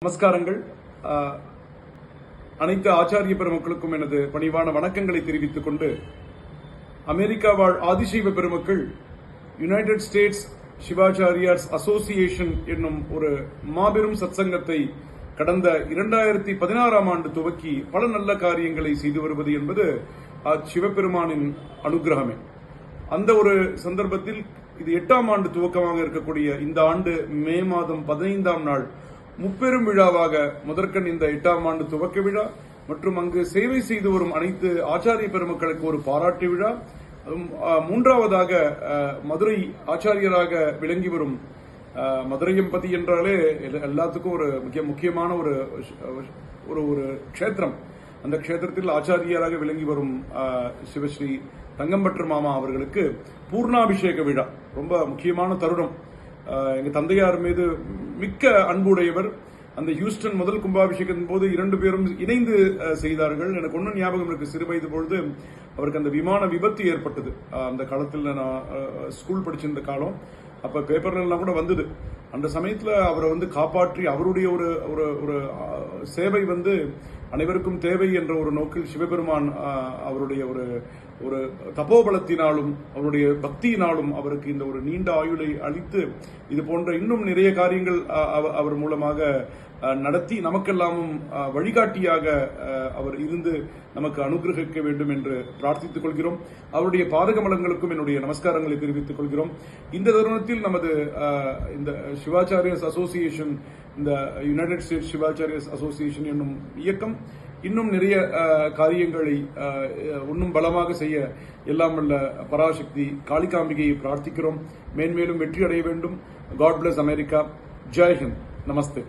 நமஸ்காரங்கள். அனைத்து ஆச்சாரிய பெருமக்களுக்கும் எனது பணிவான வணக்கங்களை தெரிவித்துக் கொண்டு, அமெரிக்கா வாழ் ஆதிசைவ பெருமக்கள் யுனைடெட் ஸ்டேட்ஸ் சிவாச்சாரியார்ஸ் அசோசியேஷன் என்னும் ஒரு மாபெரும் சத்சங்கத்தை கடந்த 2016ஆம் ஆண்டு துவக்கி பல நல்ல காரியங்களை செய்து வருவது என்பது சிவபெருமானின் அனுகிரகமே. அந்த ஒரு சந்தர்ப்பத்தில் இது 8ஆம் ஆண்டு துவக்கமாக இருக்கக்கூடிய இந்த ஆண்டு மே மாதம் 15ஆம் நாள் முப்பெரும் விழாவாக முதற்கண் இந்த 8ஆம் ஆண்டு துவக்க விழா மற்றும் அங்கு சேவை செய்து வரும் அனைத்து ஆச்சாரிய பெருமக்களுக்கு ஒரு பாராட்டு விழா, மூன்றாவதாக மதுரை ஆச்சாரியராக விளங்கி வரும் மதுரையம்பதி என்றாலே எல்லாத்துக்கும் ஒரு முக்கியமான ஒரு ஒரு க்ஷேத்திரம். அந்த க்ஷேத்திரத்தில் ஆச்சாரியராக விளங்கி வரும் சிவஸ்ரீ தங்கம்பற்று மாமா அவர்களுக்கு பூர்ணாபிஷேக விழா ரொம்ப முக்கியமான தருணம். எங்க தந்தையார் மீது மிக்க அன்புடையவர். அந்த ஹியூஸ்டன் முதல் கும்பாபிஷேகத்தின் போது 2 பேரும் இணைந்து செய்தார்கள். எனக்கு ஒன்னும் ஞாபகம் இருக்கு, சிறு வயது பொழுது அவருக்கு அந்த விமான விபத்து ஏற்பட்டது. அந்த காலத்தில் நான் ஸ்கூல் படிச்சிருந்த காலம். அப்ப பேப்பர்லாம் கூட வந்தது. அந்த சமயத்துல அவரை காப்பாற்றி அவருடைய ஒரு சேவை அனைவருக்கும் தேவை என்ற ஒரு நோக்கில் சிவபெருமான் அவருடைய ஒரு தபோபலத்தினாலும் அவருடைய பக்தியினாலும் அவருக்கு இந்த ஒரு நீண்ட ஆயுளை அளித்து இது போன்ற இன்னும் நிறைய காரியங்கள் அவர் மூலமாக நடத்தி நமக்கெல்லாமும் வழிகாட்டியாக அவர் இருந்து நமக்கு அனுகிரகிக்க வேண்டும் என்று பிரார்த்தித்துக் கொள்கிறோம். அவருடைய பாதகமலங்களுக்கும் என்னுடைய நமஸ்காரங்களை தெரிவித்துக் கொள்கிறோம். இந்த தருணத்தில் நமது இந்த சிவாச்சாரியர்ஸ் அசோசியேஷன், இந்த யுனைடெட் ஸ்டேட்ஸ் சிவாச்சாரியர்ஸ் அசோசியேஷன் என்னும் இயக்கம் இன்னும் நிறைய காரியங்களை இன்னும் பலமாக செய்ய எல்லாம் வல்ல பராசக்தி காளிகாம்பிகையை பிரார்த்திக்கிறோம். மேன்மேலும் வெற்றி அடைய வேண்டும். God bless America. Jai Hind. நமஸ்தே.